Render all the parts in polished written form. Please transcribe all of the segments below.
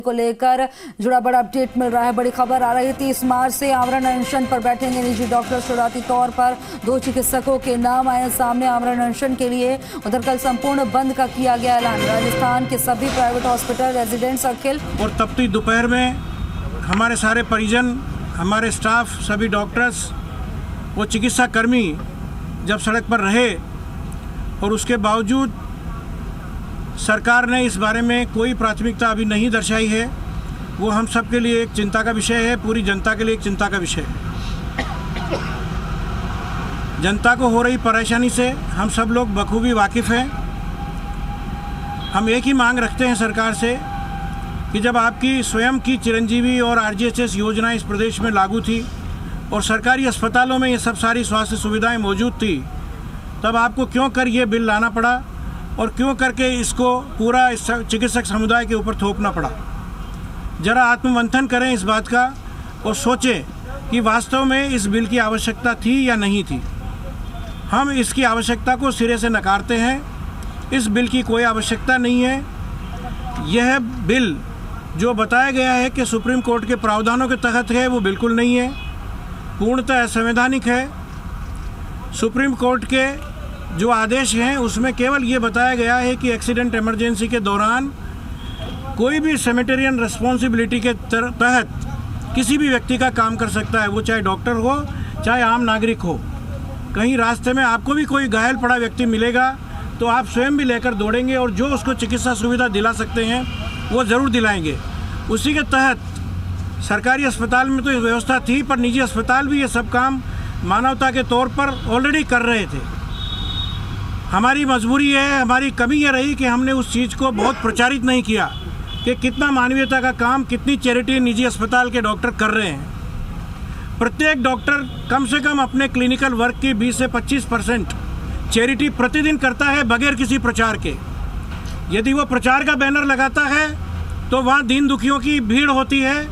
को लेकर जुड़ा बड़ा अपडेट मिल रहा है। बड़ी खबर आ रही है 30 मार्च से आमरण अनशन पर बैठेंगे निजी डॉक्टर। शुरुआती तौर पर 2 चिकित्सकों के नाम आए सामने आमरण अनशन के लिए। उधर कल संपूर्ण बंद का किया गया ऐलान। राजस्थान के सभी प्राइवेट हॉस्पिटल, रेजिडेंट्स अखिल और तपती दोपहर में हमारे सारे परिजन, हमारे स्टाफ, सभी डॉक्टर्स, वो चिकित्सा कर्मी जब सड़क पर रहे और उसके बावजूद सरकार ने इस बारे में कोई प्राथमिकता अभी नहीं दर्शाई है, वो हम सब के लिए एक चिंता का विषय है, पूरी जनता के लिए एक चिंता का विषय है। जनता को हो रही परेशानी से हम सब लोग बखूबी वाकिफ़ हैं। हम एक ही मांग रखते हैं सरकार से कि जब आपकी स्वयं की चिरंजीवी और आरजीएचएस योजना इस प्रदेश में लागू थी और सरकारी अस्पतालों में ये सब सारी स्वास्थ्य सुविधाएं मौजूद थी, तब आपको क्यों कर ये बिल लाना पड़ा और क्यों करके इसको पूरा इस चिकित्सक समुदाय के ऊपर थोपना पड़ा। जरा आत्ममंथन करें इस बात का और सोचें कि वास्तव में इस बिल की आवश्यकता थी या नहीं थी। हम इसकी आवश्यकता को सिरे से नकारते हैं। इस बिल की कोई आवश्यकता नहीं है। यह बिल जो बताया गया है कि सुप्रीम कोर्ट के प्रावधानों के तहत है, वो बिल्कुल नहीं है, पूर्णतः असंवैधानिक है। सुप्रीम कोर्ट के जो आदेश हैं उसमें केवल ये बताया गया है कि एक्सीडेंट इमरजेंसी के दौरान कोई भी सेमेटेरियन रिस्पॉन्सिबिलिटी के तहत किसी भी व्यक्ति का काम कर सकता है, वो चाहे डॉक्टर हो चाहे आम नागरिक हो। कहीं रास्ते में आपको भी कोई घायल पड़ा व्यक्ति मिलेगा तो आप स्वयं भी लेकर दौड़ेंगे और जो उसको चिकित्सा सुविधा दिला सकते हैं वो ज़रूर दिलाएंगे। उसी के तहत सरकारी अस्पताल में तो ये व्यवस्था थी, पर निजी अस्पताल भी ये सब काम मानवता के तौर पर ऑलरेडी कर रहे थे। हमारी मजबूरी है, हमारी कमी ये रही कि हमने उस चीज़ को बहुत प्रचारित नहीं किया कि कितना मानवीयता का काम, कितनी चैरिटी निजी अस्पताल के डॉक्टर कर रहे हैं। प्रत्येक डॉक्टर कम से कम अपने क्लिनिकल वर्क की 20 से 25% चैरिटी प्रतिदिन करता है बगैर किसी प्रचार के। यदि वो प्रचार का बैनर लगाता है तो वहाँ दीन दुखियों की भीड़ होती है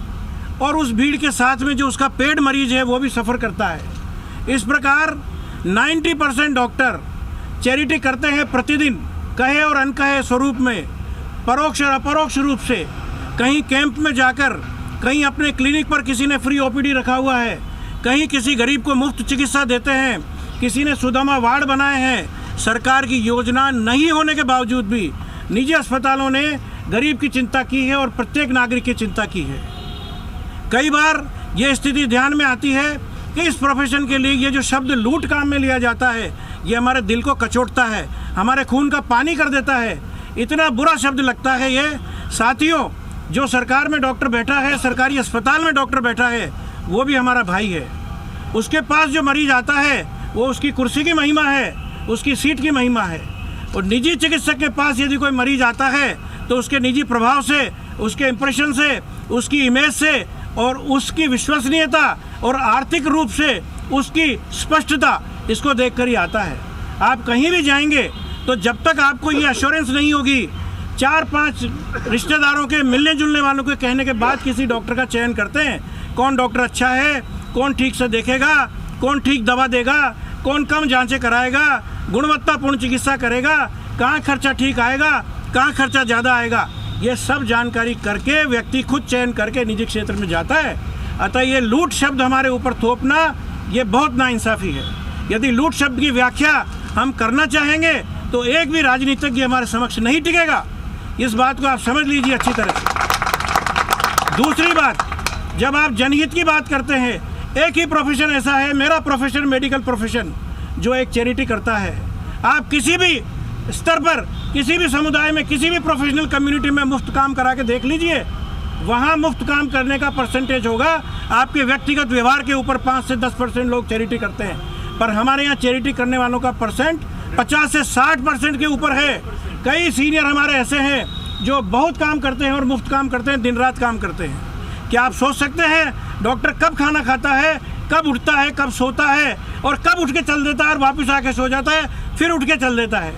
और उस भीड़ के साथ में जो उसका पेड मरीज है वो भी सफ़र करता है। इस प्रकार 90% डॉक्टर चैरिटी करते हैं प्रतिदिन, कहे और अनकहे स्वरूप में, परोक्ष और अपरोक्ष रूप से। कहीं कैंप में जाकर, कहीं अपने क्लिनिक पर किसी ने फ्री ओपीडी रखा हुआ है, कहीं किसी गरीब को मुफ्त चिकित्सा देते हैं, किसी ने सुदामा वार्ड बनाए हैं। सरकार की योजना नहीं होने के बावजूद भी निजी अस्पतालों ने गरीब की चिंता की है और प्रत्येक नागरिक की चिंता की है। कई बार ये स्थिति ध्यान में आती है कि इस प्रोफेशन के लिए ये जो शब्द लूट काम में लिया जाता है, ये हमारे दिल को कचोटता है, हमारे खून का पानी कर देता है। इतना बुरा शब्द लगता है ये। साथियों, जो सरकार में डॉक्टर बैठा है, सरकारी अस्पताल में डॉक्टर बैठा है, वो भी हमारा भाई है। उसके पास जो मरीज आता है वो उसकी कुर्सी की महिमा है, उसकी सीट की महिमा है। और निजी चिकित्सक के पास यदि कोई मरीज आता है तो उसके निजी प्रभाव से, उसके इम्प्रेशन से, उसकी इमेज से और उसकी विश्वसनीयता और आर्थिक रूप से उसकी स्पष्टता, इसको देखकर ही आता है। आप कहीं भी जाएंगे तो जब तक आपको ये एश्योरेंस नहीं होगी, 4-5 रिश्तेदारों के, मिलने जुलने वालों के कहने के बाद किसी डॉक्टर का चयन करते हैं। कौन डॉक्टर अच्छा है, कौन ठीक से देखेगा, कौन ठीक दवा देगा, कौन कम जांचें कराएगा, गुणवत्तापूर्ण चिकित्सा करेगा, कहाँ खर्चा ठीक आएगा, कहाँ खर्चा ज़्यादा आएगा, ये सब जानकारी करके व्यक्ति खुद चयन करके निजी क्षेत्र में जाता है। अतः ये लूट शब्द हमारे ऊपर थोपना, ये बहुत नाइंसाफ़ी है। यदि लूट शब्द की व्याख्या हम करना चाहेंगे तो एक भी राजनीतिज्ञ हमारे समक्ष नहीं टिकेगा। इस बात को आप समझ लीजिए अच्छी तरह से। दूसरी बात, जब आप जनहित की बात करते हैं, एक ही प्रोफेशन ऐसा है, मेरा प्रोफेशन, मेडिकल प्रोफेशन, जो एक चैरिटी करता है। आप किसी भी स्तर पर, किसी भी समुदाय में, किसी भी प्रोफेशनल कम्युनिटी में मुफ्त काम करा के देख लीजिए, वहाँ मुफ्त काम करने का परसेंटेज होगा आपके व्यक्तिगत व्यवहार के ऊपर 5 से 10% लोग चैरिटी करते हैं, पर हमारे यहाँ चैरिटी करने वालों का परसेंट 50 से 60% के ऊपर है। कई सीनियर हमारे ऐसे हैं जो बहुत काम करते हैं और मुफ्त काम करते हैं, दिन रात काम करते हैं। क्या आप सोच सकते हैं डॉक्टर कब खाना खाता है, कब उठता है, कब सोता है और कब उठ के चल देता है और वापस आके सो जाता है, फिर उठ के चल देता है।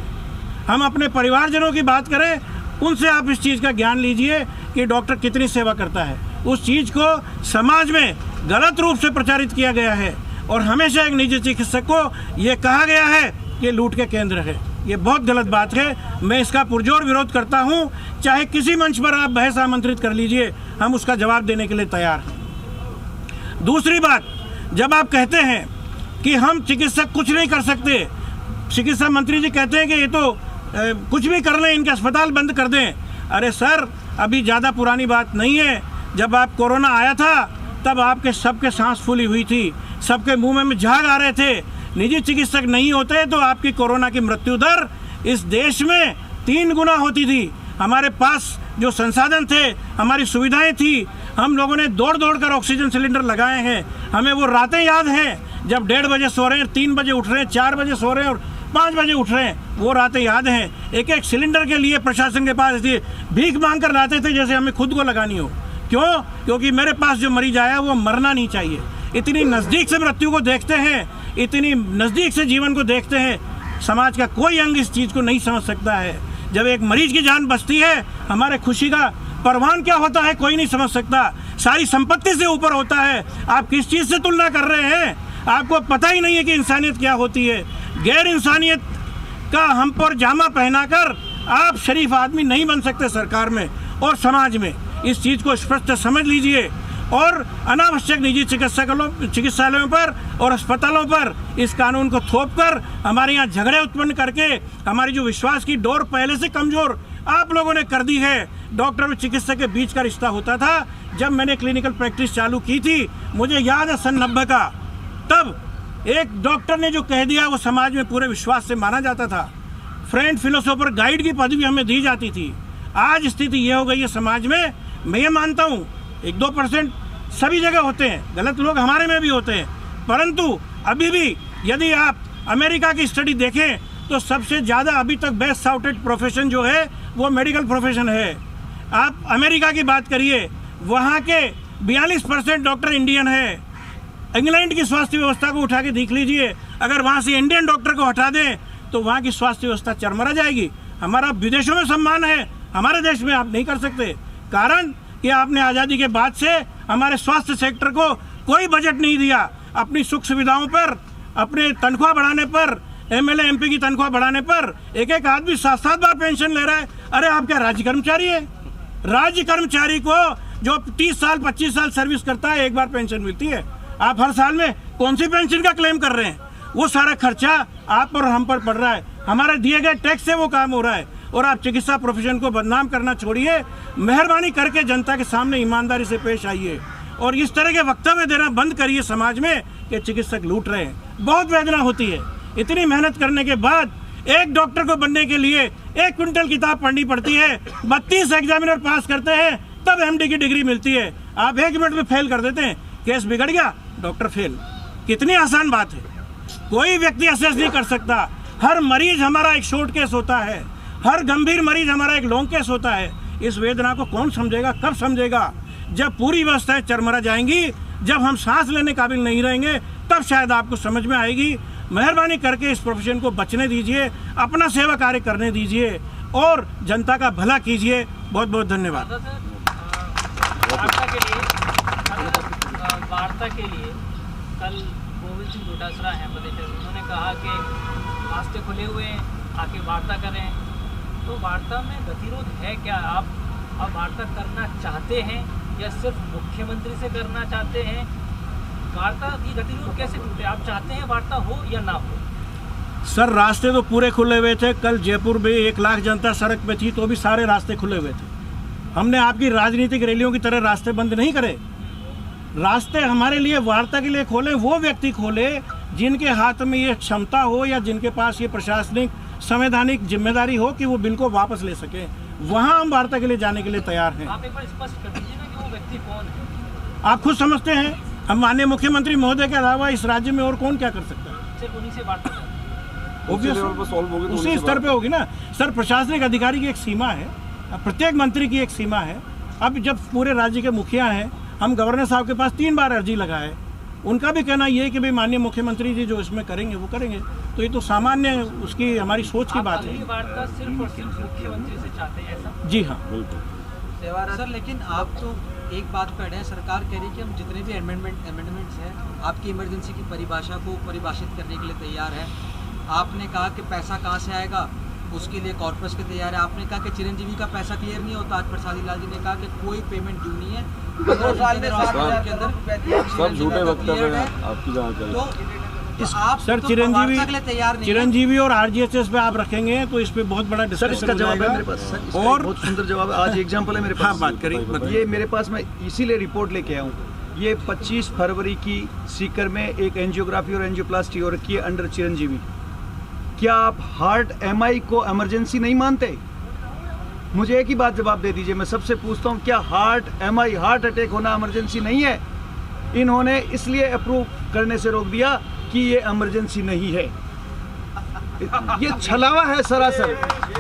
हम अपने परिवारजनों की बात करें, उनसे आप इस चीज़ का ज्ञान लीजिए कि डॉक्टर कितनी सेवा करता है। उस चीज़ को समाज में गलत रूप से प्रचारित किया गया है और हमेशा एक निजी चिकित्सक को ये कहा गया है कि लूट के केंद्र है। ये बहुत गलत बात है। मैं इसका पुरजोर विरोध करता हूं। चाहे किसी मंच पर आप बहस आमंत्रित कर लीजिए, हम उसका जवाब देने के लिए तैयार हैं। दूसरी बात, जब आप कहते हैं कि हम चिकित्सक कुछ नहीं कर सकते, चिकित्सा मंत्री जी कहते हैं कि ये तो कुछ भी कर लें, इनके अस्पताल बंद कर दें। अरे सर, अभी ज़्यादा पुरानी बात नहीं है। जब आप कोरोना आया था तब आपके सबके सांस फूली हुई थी, सबके मुंह में झाग आ रहे थे। निजी चिकित्सक नहीं होते तो आपकी कोरोना की मृत्यु दर इस देश में 3 गुना होती थी। हमारे पास जो संसाधन थे, हमारी सुविधाएं थी, हम लोगों ने दौड़ दौड़ कर ऑक्सीजन सिलेंडर लगाए हैं। हमें वो रातें याद हैं जब 1:30 बजे सो रहे हैं, 3 बजे उठ रहे हैं, 4 बजे सो रहे हैं और 5 बजे उठ रहे हैं। वो रातें याद हैं। एक एक सिलेंडर के लिए प्रशासन के पास ऐसी भीख मांग कर लाते थे जैसे हमें खुद को लगानी हो। क्यों? क्योंकि मेरे पास जो मरीज आया वो मरना नहीं चाहिए। इतनी नज़दीक से मृत्यु को देखते हैं, इतनी नज़दीक से जीवन को देखते हैं। समाज का कोई अंग इस चीज़ को नहीं समझ सकता है। जब एक मरीज की जान बचती है, हमारे खुशी का परवान क्या होता है कोई नहीं समझ सकता। सारी संपत्ति से ऊपर होता है। आप किस चीज़ से तुलना कर रहे हैं? आपको पता ही नहीं है कि इंसानियत क्या होती है। गैर इंसानियत का हम पर जामा पहनाकर आप शरीफ आदमी नहीं बन सकते सरकार में और समाज में। इस चीज़ को स्पष्ट समझ लीजिए और अनावश्यक निजी चिकित्सालयों पर और अस्पतालों पर इस कानून को थोपकर हमारे यहाँ झगड़े उत्पन्न करके हमारी जो विश्वास की डोर पहले से कमज़ोर आप लोगों ने कर दी है। डॉक्टर और चिकित्सक के बीच का रिश्ता होता था। जब मैंने क्लिनिकल प्रैक्टिस चालू की थी, मुझे याद है सन 90 का, तब एक डॉक्टर ने जो कह दिया वो समाज में पूरे विश्वास से माना जाता था। फ्रेंड फिलोसोफर गाइड की पदवी हमें दी जाती थी। आज स्थिति ये हो गई है समाज में। मैं ये मानता हूँ 1-2% सभी जगह होते हैं, गलत लोग हमारे में भी होते हैं, परंतु अभी भी यदि आप अमेरिका की स्टडी देखें तो सबसे ज़्यादा अभी तक बेस्ट साउटेड प्रोफेशन जो है वो मेडिकल प्रोफेशन है। आप अमेरिका की बात करिए, वहाँ के 42% डॉक्टर इंडियन है। इंग्लैंड की स्वास्थ्य व्यवस्था को उठा के देख लीजिए, अगर वहाँ से इंडियन डॉक्टर को हटा दें तो वहाँ की स्वास्थ्य व्यवस्था चरमरा जाएगी। हमारा विदेशों में सम्मान है, हमारे देश में आप नहीं कर सकते। कारण कि आपने आज़ादी के बाद से हमारे स्वास्थ्य सेक्टर को कोई बजट नहीं दिया। अपनी सुख सुविधाओं पर, अपने तनख्वाह बढ़ाने पर, एमएलए एमपी की तनख्वाह बढ़ाने पर एक एक आदमी 7-7 बार पेंशन ले रहा है। अरे आप क्या राज्य कर्मचारी है? राज्य कर्मचारी को जो 30 साल 25 साल सर्विस करता है एक बार पेंशन मिलती है। आप हर साल में कौन सी पेंशन का क्लेम कर रहे हैं? वो सारा खर्चा आप पर और हम पर पड़ रहा है। हमारे दिए गए टैक्स से वो काम हो रहा है और आप चिकित्सा प्रोफेशन को बदनाम करना छोड़िए। मेहरबानी करके जनता के सामने ईमानदारी से पेश आइए और इस तरह के वक्तव्य देना बंद करिए समाज में कि चिकित्सक लूट रहे हैं। बहुत वेदना होती है। इतनी मेहनत करने के बाद एक डॉक्टर को बनने के लिए 1 क्विंटल किताब पढ़नी पड़ती है, 32 एग्जामिनर पास करते हैं, तब एमडी की डिग्री मिलती है। आप 1 मिनट में फेल कर देते हैं, केस बिगड़ गया, डॉक्टर फेल। कितनी आसान बात है। कोई व्यक्ति असेस नहीं कर सकता। हर मरीज हमारा एक शॉर्ट केस होता है, हर गंभीर मरीज हमारा एक लॉन्ग केस होता है। इस वेदना को कौन समझेगा? कब समझेगा? जब पूरी व्यवस्थाएं चरमरा जाएंगी, जब हम सांस लेने काबिल नहीं रहेंगे, तब शायद आपको समझ में आएगी। मेहरबानी करके इस प्रोफेशन को बचने दीजिए, अपना सेवा कार्य करने दीजिए और जनता का भला कीजिए। बहुत बहुत धन्यवाद। वार्ता के लिए कल गोविंद सिंह डोटासरा अहमद, उन्होंने कहा कि रास्ते खुले हुए हैं, आके वार्ता करें। तो वार्ता में गतिरोध है क्या? आप अब वार्ता करना चाहते हैं या सिर्फ मुख्यमंत्री से करना चाहते हैं? वार्ता की गतिरोध कैसे टूटे? आप चाहते हैं वार्ता हो या ना हो? सर, रास्ते तो पूरे खुले हुए थे। कल जयपुर में 1 लाख जनता सड़क पे थी तो भी सारे रास्ते खुले हुए थे। हमने आपकी राजनीतिक रैलियों की तरह रास्ते बंद नहीं करे। रास्ते हमारे लिए वार्ता के लिए खोले वो व्यक्ति खोले जिनके हाथ में ये क्षमता हो या जिनके पास ये प्रशासनिक संवैधानिक जिम्मेदारी हो कि वो बिल को वापस ले सके। वहाँ हम वार्ता के लिए जाने के लिए तैयार हैं। आप एक बार स्पष्ट कर दीजिए ना कि वो व्यक्ति कौन है। आप खुद समझते हैं। हम माननीय मुख्यमंत्री महोदय के अलावा इस राज्य में और कौन क्या कर सकता है? सिर्फ उन्हीं से वार्ता उसी स्तर पे होगी ना सर। प्रशासनिक अधिकारी की एक सीमा है, प्रत्येक मंत्री की एक सीमा है। अब जब पूरे राज्य के मुखिया हैं, हम गवर्नर साहब के पास 3 बार अर्जी लगाए, उनका भी कहना ये है कि भाई माननीय मुख्यमंत्री जी जो इसमें करेंगे वो करेंगे। तो ये तो सामान्य उसकी हमारी सोच की बात है। वार्ता सिर्फ और सिर्फ मुख्यमंत्री से चाहते हैं ऐसा? जी हाँ, बिल्कुल सर। लेकिन आप तो एक बात पे अड़े हैं, सरकार कह रही है कि हम जितने भी अमेंडमेंट्स हैं आपकी इमरजेंसी की परिभाषा को परिभाषित करने के लिए तैयार है। आपने कहा कि पैसा कहाँ से आएगा, उसके लिए कॉर्पस के तैयार है। आपने कहा कि चिरंजीवी का पैसा क्लियर नहीं होता, आज प्रसादी लाल जी ने कहा कि कोई पेमेंट ड्यू नहीं है, 15 साल के अंदर सब झूठे वक्तव्य हैं आपकी जानकारी। तो आप सर तो चिरंजीवी वार्ता के लिए तैयार नहीं है। चिरंजीवी और आरजीएचएस पे आप रखेंगे तो इस पे बहुत बड़ा सर डिस्कशन इसका हो जवाब है जाएगा। मेरे पास सर, इसका और बहुत सुंदर जवाब है। आज एग्जांपल है मेरे पास। हाँ, बात करिए। ये मेरे पास, मैं इसीलिए रिपोर्ट लेके आया हूँ। ये 25 फरवरी की सीकर में एक एंजियोग्राफी और एंजियोप्लास्टी हो रखी है अंडर चिरंजीवी। क्या आप हार्ट एमआई को इमरजेंसी नहीं मानते? मुझे एक ही बात जवाब दे दीजिए। मैं सबसे पूछता हूँ, क्या हार्ट एमआई, हार्ट अटैक होना इमरजेंसी नहीं है? इन्होंने इसलिए अप्रूव करने से रोक दिया कि ये इमरजेंसी नहीं है। ये छलावा है सरासर,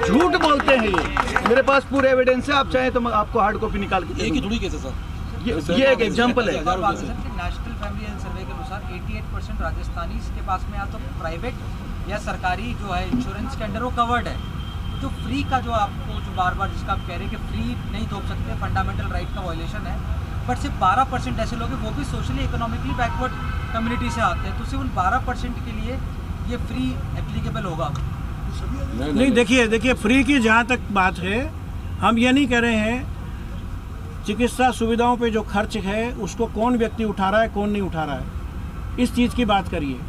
झूठ बोलते हैं ये। मेरे पास पूरे एविडेंस है, आप चाहें तो मैं आपको हार्ड कॉपी निकाल के एक ही थोड़ी केस है सर, ये एक एग्जांपल है। नेशनल फैमिली हेल्थ सर्वे के अनुसार 88% राजस्थानी के पास में या तो प्राइवेट या सरकारी जो है इंश्योरेंस के अंडर वो कवर्ड है। जो फ्री का जो आपको जो बार बार जिसका आप कह रहे हैं कि फ्री नहीं थोप सकते, फंडामेंटल राइट का वायलेशन है, बट सिर्फ 12% ऐसे लोग हैं वो भी सोशली इकोनॉमिकली बैकवर्ड कम्युनिटी से आते हैं, तो सिर्फ उन 12% के लिए ये फ्री एप्लीकेबल होगा। नहीं, देखिए फ्री की जहाँ तक बात है, हम ये नहीं कह रहे हैं चिकित्सा सुविधाओं पे जो खर्च है उसको कौन व्यक्ति उठा रहा है कौन नहीं उठा रहा है, इस चीज़ की बात करिए।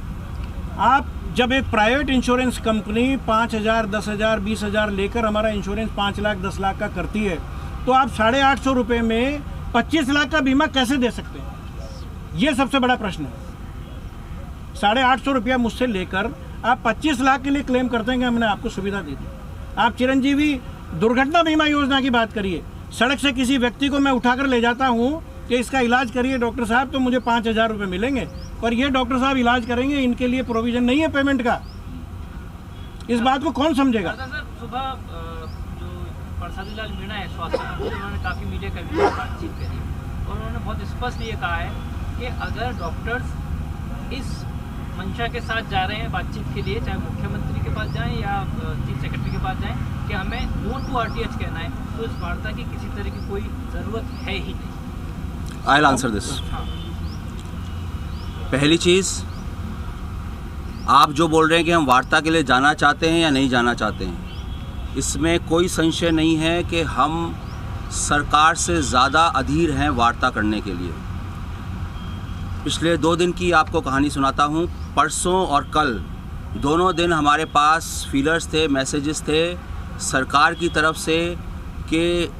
आप जब एक प्राइवेट इंश्योरेंस कंपनी 5,000, 10,000, 20,000 लेकर हमारा इंश्योरेंस 5 लाख 10 लाख का करती है, तो आप 850 रुपये में 25 लाख का बीमा कैसे दे सकते हैं? ये सबसे बड़ा प्रश्न है। 850 रुपया मुझसे लेकर आप 25 लाख के लिए क्लेम करते हैं कि हमने आपको सुविधा दे दी। आप चिरंजीवी दुर्घटना बीमा योजना की बात करिए। सड़क से किसी व्यक्ति को मैं उठाकर ले जाता हूँ कि इसका इलाज करिए डॉक्टर साहब, तो मुझे 5,000 रुपये मिलेंगे, और ये डॉक्टर साहब इलाज करेंगे, इनके लिए प्रोविज़न नहीं है पेमेंट का। इस बात को कौन समझेगा? सर सुबह जो प्रसादी लाल मीणा है स्वास्थ्य मंत्री, उन्होंने काफ़ी मीडिया कर्मियों से बातचीत करी और उन्होंने बहुत स्पष्ट ये कहा है कि अगर डॉक्टर्स इस मंशा के साथ जा रहे हैं बातचीत के लिए, चाहे मुख्यमंत्री के पास जाएं या चीफ सेक्रेटरी के पास जाएं, कि हमें नो टू आरटीएच कहना है, तो इस वार्ता की किसी तरह की कोई ज़रूरत है ही नहीं। I'll answer this. पहली चीज़, आप जो बोल रहे हैं कि हम वार्ता के लिए जाना चाहते हैं या नहीं जाना चाहते हैं, इसमें कोई संशय नहीं है कि हम सरकार से ज़्यादा अधीर हैं वार्ता करने के लिए। पिछले 2 दिन की आपको कहानी सुनाता हूँ। परसों और कल दोनों दिन हमारे पास फीलर्स थे, मैसेजेस थे सरकार की तरफ से कि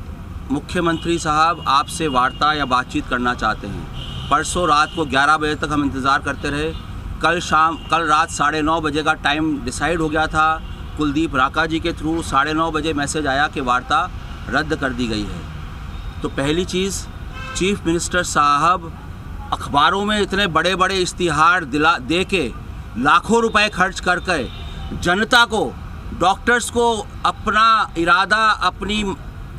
मुख्यमंत्री साहब आपसे वार्ता या बातचीत करना चाहते हैं। परसों रात को 11 बजे तक हम इंतज़ार करते रहे। कल रात 9:30 बजे का टाइम डिसाइड हो गया था। कुलदीप राका जी के थ्रू 9:30 बजे मैसेज आया कि वार्ता रद्द कर दी गई है। तो पहली चीज़, चीफ मिनिस्टर साहब अखबारों में इतने बड़े बड़े इश्तिहार दे के लाखों रुपए खर्च करके जनता को, डॉक्टर्स को अपना इरादा, अपनी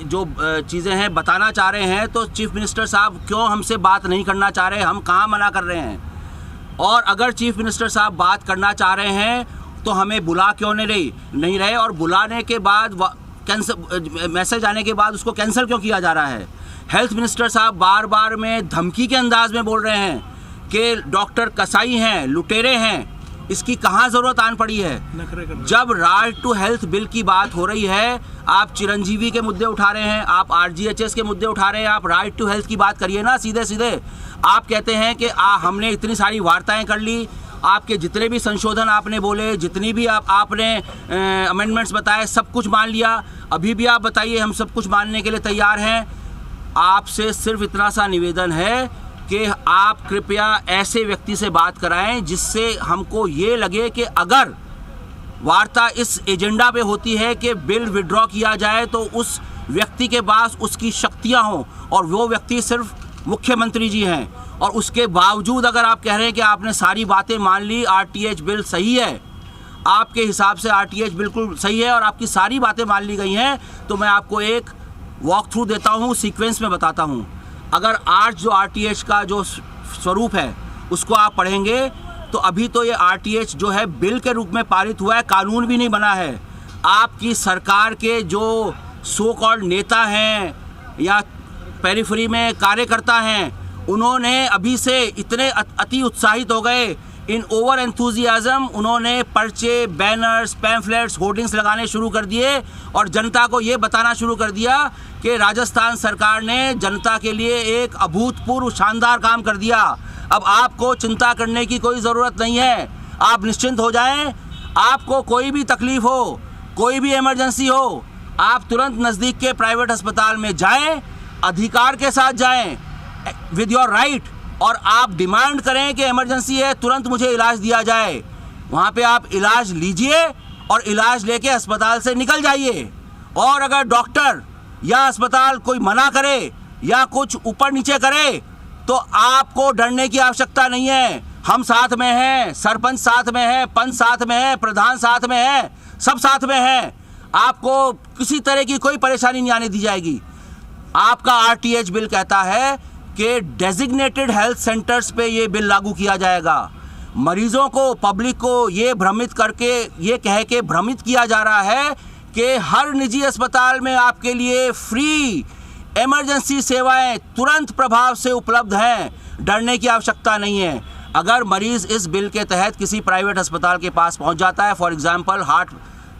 जो चीज़ें हैं बताना चाह रहे हैं, तो चीफ मिनिस्टर साहब क्यों हमसे बात नहीं करना चाह रहे? हम कहाँ मना कर रहे हैं? और अगर चीफ मिनिस्टर साहब बात करना चाह रहे हैं तो हमें बुला क्यों नहीं रहे, और बुलाने के बाद कैंसिल, मैसेज आने के बाद उसको कैंसिल क्यों किया जा रहा है? हेल्थ मिनिस्टर साहब बार बार में धमकी के अंदाज में बोल रहे हैं कि डॉक्टर कसाई हैं, लुटेरे हैं। इसकी कहाँ ज़रूरत आन पड़ी है? जब राइट टू हेल्थ बिल की बात हो रही है, आप चिरंजीवी के मुद्दे उठा रहे हैं, आप आरजीएचएस के मुद्दे उठा रहे हैं, आप राइट टू हेल्थ की बात करिए ना सीधे सीधे। आप कहते हैं कि हमने इतनी सारी वार्ताएं कर ली, आपके जितने भी संशोधन आपने बोले, जितनी भी आपने अमेंडमेंट्स बताए, सब कुछ मान लिया। अभी भी आप बताइए, हम सब कुछ मानने के लिए तैयार हैं। आपसे सिर्फ इतना सा निवेदन है कि आप कृपया ऐसे व्यक्ति से बात कराएं जिससे हमको ये लगे कि अगर वार्ता इस एजेंडा पे होती है कि बिल विड्रॉ किया जाए तो उस व्यक्ति के पास उसकी शक्तियां हों, और वो व्यक्ति सिर्फ मुख्यमंत्री जी हैं। और उसके बावजूद अगर आप कह रहे हैं कि आपने सारी बातें मान ली, आरटीएच बिल सही है, आपके हिसाब से आरटीएच बिल्कुल सही है और आपकी सारी बातें मान ली गई हैं, तो मैं आपको एक वॉक थ्रू देता हूँ, सीक्वेंस में बताता हूँ। अगर आज जो आरटीएच का जो स्वरूप है उसको आप पढ़ेंगे तो अभी तो ये आरटीएच जो है बिल के रूप में पारित हुआ है, कानून भी नहीं बना है। आपकी सरकार के जो सो कॉल्ड नेता हैं या पेरिफेरी में कार्यकर्ता हैं, उन्होंने अभी से इतने अति उत्साहित हो गए इन ओवर एंथुजियाज्म उन्होंने पर्चे, बैनर्स, पैम्फलेट्स, होर्डिंग्स लगाने शुरू कर दिए और जनता को ये बताना शुरू कर दिया कि राजस्थान सरकार ने जनता के लिए एक अभूतपूर्व शानदार काम कर दिया। अब आपको चिंता करने की कोई ज़रूरत नहीं है, आप निश्चिंत हो जाएं। आपको कोई भी तकलीफ़ हो, कोई भी इमरजेंसी हो, आप तुरंत नज़दीक के प्राइवेट अस्पताल में जाएं, अधिकार के साथ जाएं, विद योर राइट, और आप डिमांड करें कि इमरजेंसी है, तुरंत मुझे इलाज दिया जाए। वहाँ पे आप इलाज लीजिए और इलाज लेके अस्पताल से निकल जाइए। और अगर डॉक्टर या अस्पताल कोई मना करे या कुछ ऊपर नीचे करे तो आपको डरने की आवश्यकता नहीं है। हम साथ में हैं, सरपंच साथ में है, पंच साथ में है, प्रधान साथ में है, सब साथ में हैं। आपको किसी तरह की कोई परेशानी नहीं आने दी जाएगी। आपका आरटीएच बिल कहता है कि डेजिग्नेटेड हेल्थ सेंटर्स पे ये बिल लागू किया जाएगा। मरीजों को, पब्लिक को ये भ्रमित करके, ये कह के भ्रमित किया जा रहा है कि हर निजी अस्पताल में आपके लिए फ्री इमरजेंसी सेवाएं तुरंत प्रभाव से उपलब्ध हैं। डरने की आवश्यकता नहीं है। अगर मरीज़ इस बिल के तहत किसी प्राइवेट अस्पताल के पास पहुंच जाता है, for example heart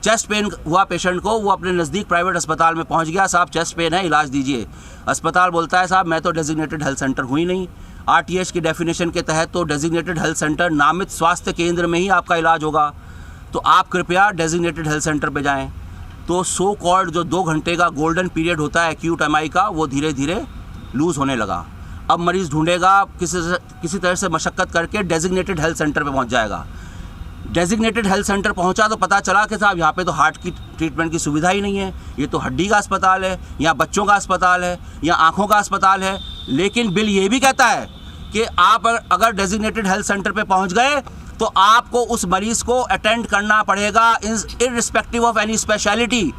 chest pain हुआ पेशेंट को, वो अपने नज़दीक प्राइवेट अस्पताल में पहुंच गया, साहब चेस्ट पेन है, इलाज दीजिए। अस्पताल बोलता है साहब मैं तो डेजिग्नेटेड हेल्थ सेंटर हूँ ही नहीं। आरटीएच की डेफिनेशन के तहत तो डेजिग्नेटेड हेल्थ सेंटर नामित स्वास्थ्य केंद्र में ही आपका इलाज होगा। तो आप कृपया डेजिग्नेटेड हेल्थ सेंटर पे जाएं। तो सो कॉल्ड जो 2 घंटे का गोल्डन पीरियड होता है एक्यूट एमआई का, वो धीरे धीरे लूज़ होने लगा। अब मरीज़ ढूंढेगा, किसी तरह से मशक्क़त करके डेजिग्नेटेड हेल्थ सेंटर पे पहुंच जाएगा। डेजिग्नेटेड हेल्थ सेंटर पहुंचा तो पता चला कि साहब यहाँ पे तो हार्ट की ट्रीटमेंट की सुविधा ही नहीं है, ये तो हड्डी का अस्पताल है, या बच्चों का अस्पताल है, या आँखों का अस्पताल है। लेकिन बिल ये भी कहता है कि आप अगर डेजिग्नेटेड हेल्थ सेंटर पे पहुँच गए तो आपको उस मरीज़ को अटेंड करना पड़ेगा irrespective of any speciality.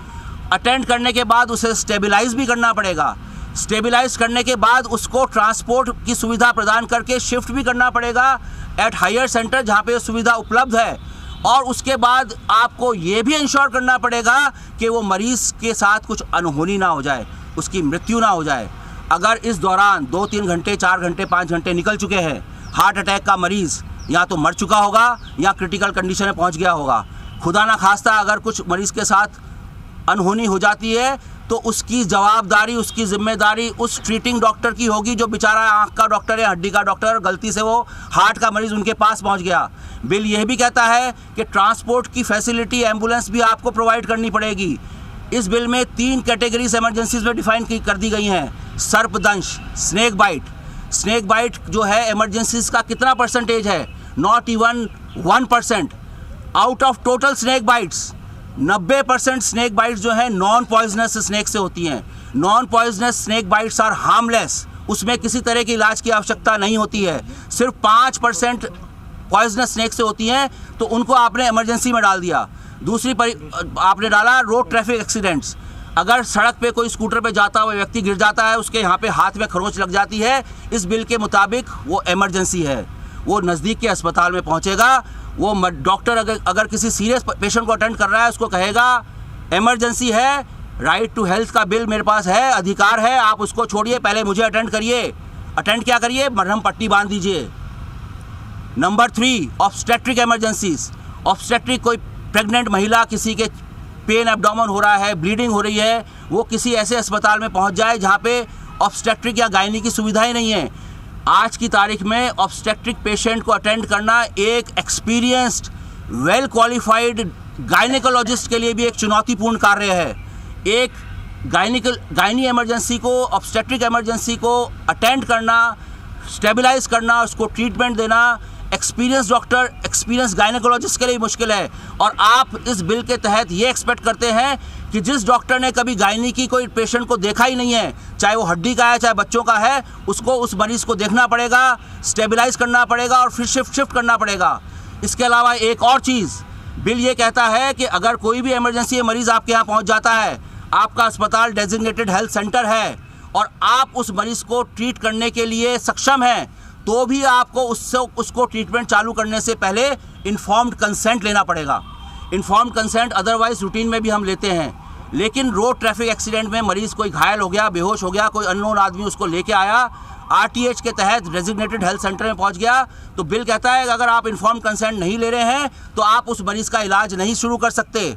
Attend करने के बाद उसे स्टेबलाइज भी करना पड़ेगा। स्टेबलाइज करने के बाद उसको ट्रांसपोर्ट की सुविधा प्रदान करके शिफ्ट भी करना पड़ेगा एट हायर सेंटर जहाँ पे सुविधा उपलब्ध है। और उसके बाद आपको ये भी इंश्योर करना पड़ेगा कि वो मरीज़ के साथ कुछ अनहोनी ना हो जाए, उसकी मृत्यु ना हो जाए। अगर इस दौरान 2-3 घंटे, 4 घंटे, 5 घंटे निकल चुके हैं, हार्ट अटैक का मरीज़ या तो मर चुका होगा या क्रिटिकल कंडीशन में पहुंच गया होगा। खुदा ना खास्ता अगर कुछ मरीज़ के साथ अनहोनी हो जाती है तो उसकी जवाबदारी, उसकी जिम्मेदारी उस ट्रीटिंग डॉक्टर की होगी जो बेचारा आँख का डॉक्टर है, हड्डी का डॉक्टर, गलती से वो हार्ट का मरीज़ उनके पास पहुंच गया। बिल यह भी कहता है कि ट्रांसपोर्ट की फैसिलिटी, एम्बुलेंस भी आपको प्रोवाइड करनी पड़ेगी। इस बिल में 3 कैटेगरीज एमरजेंसीज में डिफाइन कर दी गई हैं। सर्पदंश, स्नेक बाइट। स्नेक बाइट जो है एमरजेंसीज का कितना परसेंटेज है? Not even 1%। Out of total snake bites 90% snake bites जो है नॉन पॉइजनस स्नेक से होती हैं। Non poisonous snake bites are harmless, उसमें किसी तरह के इलाज की आवश्यकता नहीं होती है। सिर्फ 5% पॉइजनस स्नेक से होती हैं, तो उनको आपने इमरजेंसी में डाल दिया। दूसरी आपने डाला रोड ट्रैफिक एक्सीडेंट्स। अगर सड़क पे कोई स्कूटर पे जाता हुआ व्यक्ति गिर जाता है, उसके यहाँ पे हाथ में खरोंच लग जाती है, इस बिल के मुताबिक वो इमरजेंसी है, वो नज़दीक के अस्पताल में पहुँचेगा। वो डॉक्टर अगर किसी सीरियस पेशेंट को अटेंड कर रहा है, उसको कहेगा इमरजेंसी है, राइट टू हेल्थ का बिल मेरे पास है, अधिकार है, आप उसको छोड़िए, पहले मुझे अटेंड करिए। अटेंड क्या करिए? मरहम पट्टी बांध दीजिए। Number 3, obstetric emergencies. ऑब्स्टेट्रिक, कोई प्रेग्नेंट महिला, किसी के पेन एब्डोमेन हो रहा है, ब्लीडिंग हो रही है, वो किसी ऐसे अस्पताल में पहुंच जाए जहां पे ऑब्स्टेट्रिक या गायनी की सुविधाएं नहीं है। आज की तारीख में ऑब्स्टेट्रिक पेशेंट को अटेंड करना एक एक्सपीरियंस्ड, वेल क्वालिफाइड गायनिकोलॉजिस्ट के लिए भी एक चुनौतीपूर्ण कार्य है। एक गायनी इमरजेंसी को, ऑब्स्टेट्रिक इमरजेंसी को अटेंड करना, स्टेबलाइज करना, उसको ट्रीटमेंट देना एक्सपीरियंस डॉक्टर, एक्सपीरियंस गायनिकोलॉजिस्ट के लिए मुश्किल है। और आप इस बिल के तहत ये एक्सपेक्ट करते हैं कि जिस डॉक्टर ने कभी गायनी की कोई पेशेंट को देखा ही नहीं है, चाहे वो हड्डी का है चाहे बच्चों का है, उसको उस मरीज़ को देखना पड़ेगा, स्टेबलाइज करना पड़ेगा और फिर शिफ्ट करना पड़ेगा। इसके अलावा एक और चीज़, बिल ये कहता है कि अगर कोई भी इमरजेंसी मरीज़ आपके यहाँ पहुँच जाता है, आपका अस्पताल डेजिग्नेटेड हेल्थ सेंटर है और आप उस मरीज़ को ट्रीट करने के लिए सक्षम हैं, तो भी आपको उसको ट्रीटमेंट चालू करने से पहले इन्फॉर्म्ड कंसेंट लेना पड़ेगा। इन्फॉर्म्ड कंसेंट अदरवाइज रूटीन में भी हम लेते हैं, लेकिन रोड ट्रैफिक एक्सीडेंट में मरीज़ कोई घायल हो गया, बेहोश हो गया, कोई अननोन आदमी उसको लेके आया RTH के तहत डेजिग्नेटेड हेल्थ सेंटर में पहुंच गया तो बिल कहता है कि अगर आप इन्फॉर्म कंसेंट नहीं ले रहे हैं तो आप उस मरीज़ का इलाज नहीं शुरू कर सकते।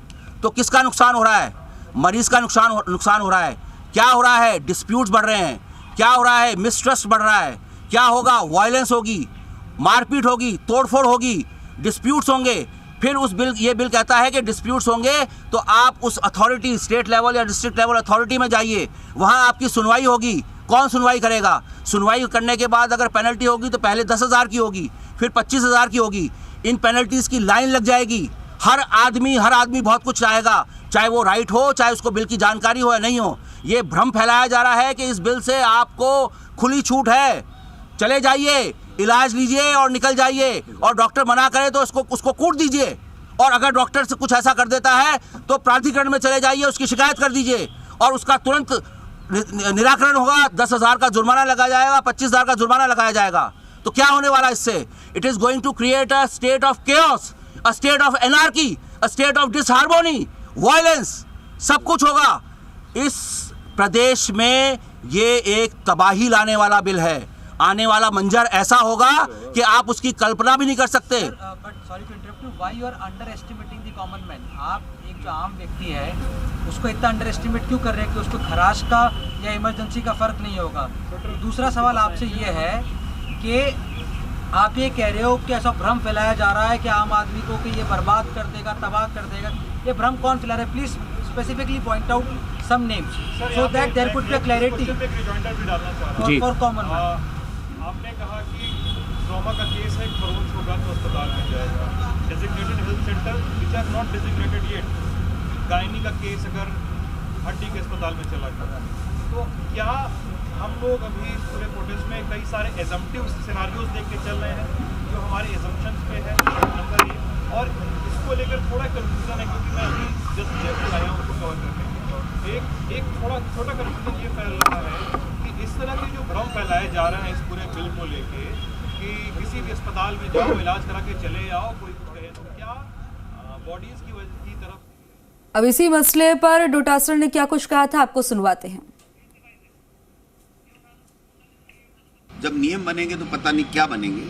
तो किसका नुकसान हो रहा है? मरीज़ का नुकसान हो रहा है। क्या हो रहा है? डिस्प्यूट्स बढ़ रहे हैं। क्या हो रहा है? मिसट्रस्ट बढ़ रहा है। क्या होगा? वायलेंस होगी, मारपीट होगी, तोड़फोड़ होगी, डिस्प्यूट्स होंगे। फिर ये बिल कहता है कि डिस्प्यूट्स होंगे तो आप उस अथॉरिटी, स्टेट लेवल या डिस्ट्रिक्ट लेवल अथॉरिटी में जाइए, वहाँ आपकी सुनवाई होगी। कौन सुनवाई करेगा? सुनवाई करने के बाद अगर पेनल्टी होगी तो पहले 10,000 की होगी, फिर 25,000 की होगी। इन पेनल्टीज़ की लाइन लग जाएगी। हर आदमी बहुत कुछ चाहेगा, चाहे वो राइट हो, चाहे उसको बिल की जानकारी हो या नहीं हो। ये भ्रम फैलाया जा रहा है कि इस बिल से आपको खुली छूट है, चले जाइए, इलाज लीजिए और निकल जाइए, और डॉक्टर मना करे तो उसको कूट दीजिए, और अगर डॉक्टर से कुछ ऐसा कर देता है तो प्राधिकरण में चले जाइए, उसकी शिकायत कर दीजिए और उसका तुरंत निराकरण होगा। 10,000 का जुर्माना लगाया जाएगा, 25,000 का जुर्माना लगाया जाएगा। तो क्या होने वाला इससे? It is going to create a state of chaos, a state of anarchy, a state of disharmony, violence, सब कुछ होगा। इस प्रदेश में ये एक तबाही लाने वाला बिल है। आने वाला मंजर ऐसा होगा कि आप उसकी कल्पना भी नहीं कर सकते। But sorry to interrupt you, why you are underestimating the common man? आप एक जो आम व्यक्ति है उसको इतना अंडर एस्टिमेट क्यों कर रहे हैं कि उसको खराश का या इमरजेंसी का फर्क नहीं होगा? दूसरा सवाल आपसे ये है कि आप ये कह रहे हो कि ऐसा भ्रम फैलाया जा रहा है कि आम आदमी को कि ये बर्बाद कर देगा, तबाह कर देगा। ये भ्रम कौन फैला रहा है? Please specifically point out some names so that there could be a clarity for common man. आपने कहा कि ट्रॉमा का केस है, खरोच होगा तो अस्पताल में जाएगा। Designated health centre which are not designated yet, gynae का केस अगर हड्डी के अस्पताल में चला गया तो क्या हम लोग अभी पूरे प्रोटेस्ट में कई सारे एजम्पटिव सिनारियोज देख के चल रहे हैं जो हमारे एजम्पशंस पे है? नंबर 1, और इसको लेकर थोड़ा कन्फ्यूजन है क्योंकि मैं अभी जस्ट जयपुर आया हूँ उसको कवर करने के। एक थोड़ा छोटा कन्फ्यूजन ये फैल रहा है कि इस तरह के जो भ्रम फैलाए जा रहे हैं इस पूरे बिल को लेके कि किसी भी अस्पताल में जाओ, इलाज करा के चले आओ, कोई कुछ कहे, तो क्या बॉडीज की तरफ? अब इसी मसले पर डोटासरा ने क्या कुछ कहा था, आपको सुनवाते हैं। जब नियम बनेंगे तो पता नहीं क्या बनेंगे।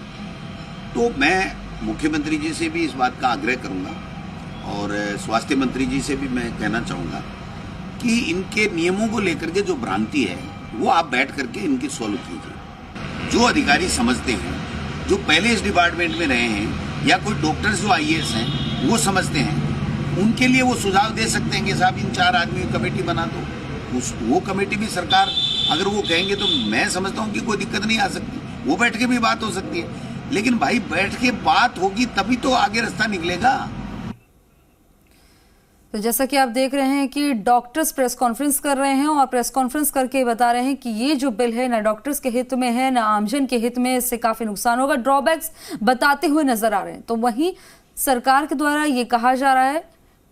तो मैं मुख्यमंत्री जी से भी इस बात का आग्रह करूंगा और स्वास्थ्य मंत्री जी से भी मैं कहना चाहूँगा कि इनके नियमों को लेकर के जो भ्रांति है वो आप बैठ करके इनकी सॉल्व कीजिए। जो अधिकारी समझते हैं, जो पहले इस डिपार्टमेंट में रहे हैं, या कोई डॉक्टर्स जो IAS हैं वो समझते हैं, उनके लिए वो सुझाव दे सकते हैं कि साहब इन 4 आदमी की कमेटी बना दो। वो कमेटी भी सरकार अगर वो कहेंगे तो मैं समझता हूँ कि कोई दिक्कत नहीं आ सकती, वो बैठ के भी बात हो सकती है। लेकिन भाई बैठ के बात होगी तभी तो आगे रास्ता निकलेगा। तो जैसा कि आप देख रहे हैं कि डॉक्टर्स प्रेस कॉन्फ्रेंस कर रहे हैं और प्रेस कॉन्फ्रेंस करके बता रहे हैं कि ये जो बिल है ना डॉक्टर्स के हित में है ना आमजन के हित में, इससे काफी नुकसान होगा, ड्रॉबैक्स बताते हुए नजर आ रहे हैं। तो वहीं सरकार के द्वारा ये कहा जा रहा है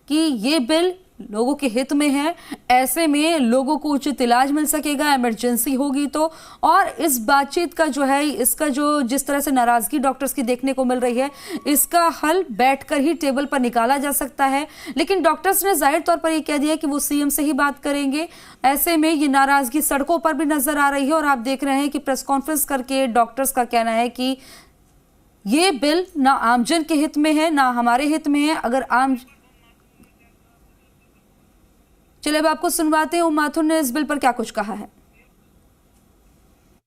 कि ये बिल लोगों के हित में है, ऐसे में लोगों को उचित इलाज मिल सकेगा इमरजेंसी होगी तो। और इस बातचीत का जो है, इसका जो जिस तरह से नाराजगी डॉक्टर्स की देखने को मिल रही है, इसका हल बैठकर ही टेबल पर निकाला जा सकता है। लेकिन डॉक्टर्स ने जाहिर तौर पर यह कह दिया कि वो CM से ही बात करेंगे। ऐसे में ये नाराजगी सड़कों पर भी नजर आ रही है और आप देख रहे हैं कि प्रेस कॉन्फ्रेंस करके डॉक्टर्स का कहना है कि ये बिल ना आमजन के हित में है ना हमारे हित में है। अगर चलिए अब आपको सुनवाते हैं माथुर ने इस बिल पर क्या कुछ कहा है।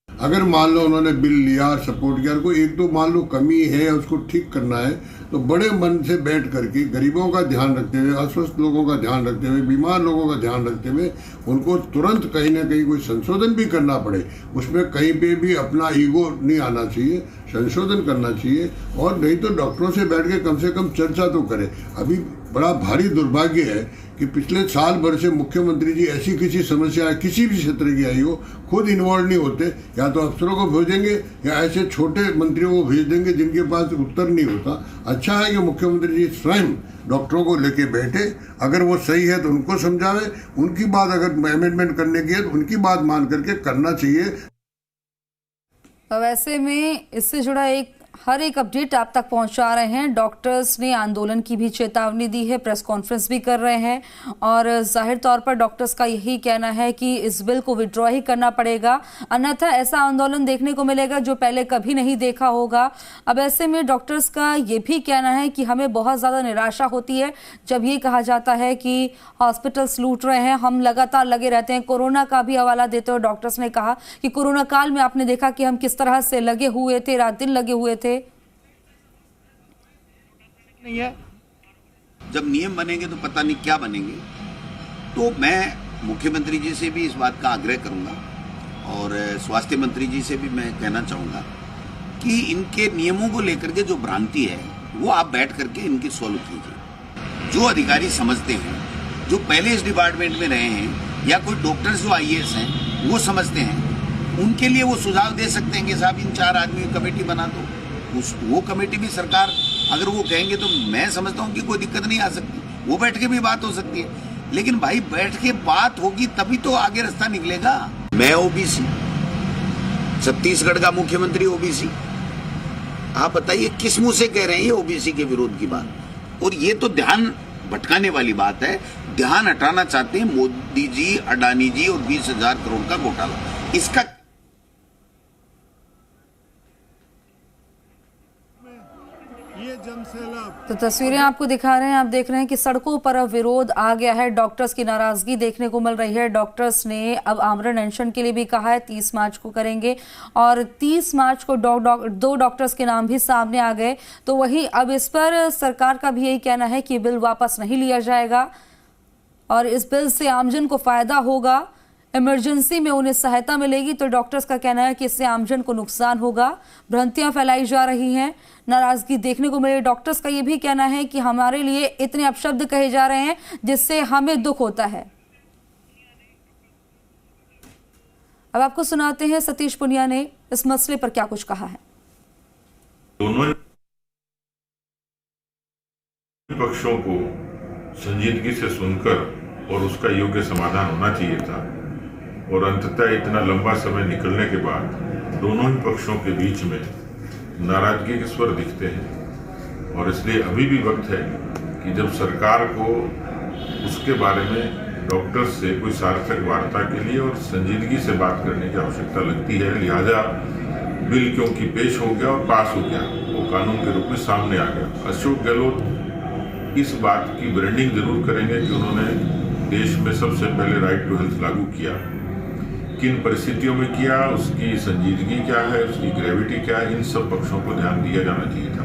अगर मान लो उन्होंने बिल लिया और सपोर्ट किया, कोई एक दो मान लो कमी है उसको ठीक करना है तो बड़े मन से बैठ करके गरीबों का ध्यान रखते हुए, अस्वस्थ लोगों का ध्यान रखते हुए, बीमार लोगों का ध्यान रखते हुए उनको तुरंत कहीं ना कहीं कोई संशोधन भी करना पड़े, उसमें कहीं पे भी अपना ईगो नहीं आना चाहिए, संशोधन करना चाहिए। और नहीं तो डॉक्टरों से बैठ के कम से कम चर्चा तो करें। अभी बड़ा भारी दुर्भाग्य है कि पिछले साल भर से मुख्यमंत्री जी ऐसी किसी समस्या किसी भी क्षेत्र की आई हो खुद इन्वॉल्व नहीं होते, या तो अफसरों को भेजेंगे या ऐसे छोटे मंत्रियों को भेज देंगे जिनके पास उत्तर नहीं होता। अच्छा है कि मुख्यमंत्री जी स्वयं डॉक्टरों को लेके बैठे, अगर वो सही है तो उनको समझावे, उनकी बात अगर अमेंडमेंट करने की है तो उनकी बात मान करके करना चाहिए। तो वैसे में इससे जुड़ा एक हर एक अपडेट आप तक पहुंचा रहे हैं। डॉक्टर्स ने आंदोलन की भी चेतावनी दी है, प्रेस कॉन्फ्रेंस भी कर रहे हैं और जाहिर तौर पर डॉक्टर्स का यही कहना है कि इस बिल को विड्रॉ ही करना पड़ेगा, अन्यथा ऐसा आंदोलन देखने को मिलेगा जो पहले कभी नहीं देखा होगा। अब ऐसे में डॉक्टर्स का ये भी कहना है कि हमें बहुत ज़्यादा निराशा होती है जब ये कहा जाता है कि हॉस्पिटल्स लूट रहे हैं, हम लगातार लगे रहते हैं। कोरोना का भी हवाला देते हुए डॉक्टर्स ने कहा कि कोरोना काल में आपने देखा कि हम किस तरह से लगे हुए थे, रात दिन लगे हुए थे। नहीं है, जब नियम बनेंगे तो पता नहीं क्या बनेंगे। तो मैं मुख्यमंत्री जी से भी इस बात का आग्रह करूंगा और स्वास्थ्य मंत्री जी से भी मैं कहना चाहूंगा कि इनके नियमों को लेकर के जो भ्रांति है वो आप बैठ करके इनकी सॉल्व कीजिए। जो अधिकारी समझते हैं, जो पहले इस डिपार्टमेंट में रहे हैं या कोई डॉक्टर्स जो IAS हैं वो समझते हैं, उनके लिए वो सुझाव दे सकते हैं कि साहब इन 4 आदमी की कमेटी बना दो। वो कमेटी भी सरकार अगर वो कहेंगे तो मैं समझता हूँ कि कोई दिक्कत नहीं आ सकती, वो बैठ के भी बात हो सकती है। लेकिन भाई बैठ के बात होगी तभी तो आगे रास्ता निकलेगा। मैं OBC, छत्तीसगढ़ का मुख्यमंत्री OBC, आप बताइए किस मुंह से कह रहे हैं ये OBC के विरोध की बात। और ये तो ध्यान भटकाने वाली बात है, ध्यान हटाना चाहते हैं मोदी जी, अडानी जी और 20,000 करोड़ का घोटाला। इसका तो तस्वीरें आपको दिखा रहे हैं, आप देख रहे हैं कि सड़कों पर अब विरोध आ गया है, डॉक्टर्स की नाराजगी देखने को मिल रही है। डॉक्टर्स ने अब आमरण अनशन के लिए भी कहा है, 30 मार्च को करेंगे और 30 मार्च को 2 डॉक्टर्स के नाम भी सामने आ गए। तो वही अब इस पर सरकार का भी यही कहना है कि बिल वापस नहीं लिया जाएगा और इस बिल से आमजन को फायदा होगा, इमरजेंसी में उन्हें सहायता मिलेगी। तो डॉक्टर्स का कहना है कि इससे आमजन को नुकसान होगा, भ्रांतियां फैलाई जा रही हैं, नाराजगी देखने को मिले। डॉक्टर्स का यह भी कहना है कि हमारे लिए इतने अपशब्द कहे जा रहे हैं जिससे हमें दुख होता है। अब आपको सुनाते हैं सतीश पुनिया ने इस मसले पर क्या कुछ कहा है। दोनों पक्षों को संजीदगी से सुनकर और उसका योग्य समाधान होना चाहिए था और अंततः इतना लंबा समय निकलने के बाद दोनों ही पक्षों के बीच में नाराजगी के स्वर दिखते हैं। और इसलिए अभी भी वक्त है कि जब सरकार को उसके बारे में डॉक्टर्स से कोई सार्थक वार्ता के लिए और संजीदगी से बात करने की आवश्यकता लगती है। लिहाजा बिल क्योंकि पेश हो गया और पास हो गया, वो कानून के रूप में सामने आ गया। अशोक गहलोत इस बात की ब्रांडिंग जरूर करेंगे कि उन्होंने देश में सबसे पहले राइट टू हेल्थ लागू किया, किन परिस्थितियों में किया, उसकी संजीदगी क्या है, उसकी ग्रेविटी क्या है, इन सब पक्षों को ध्यान दिया जाना चाहिए था।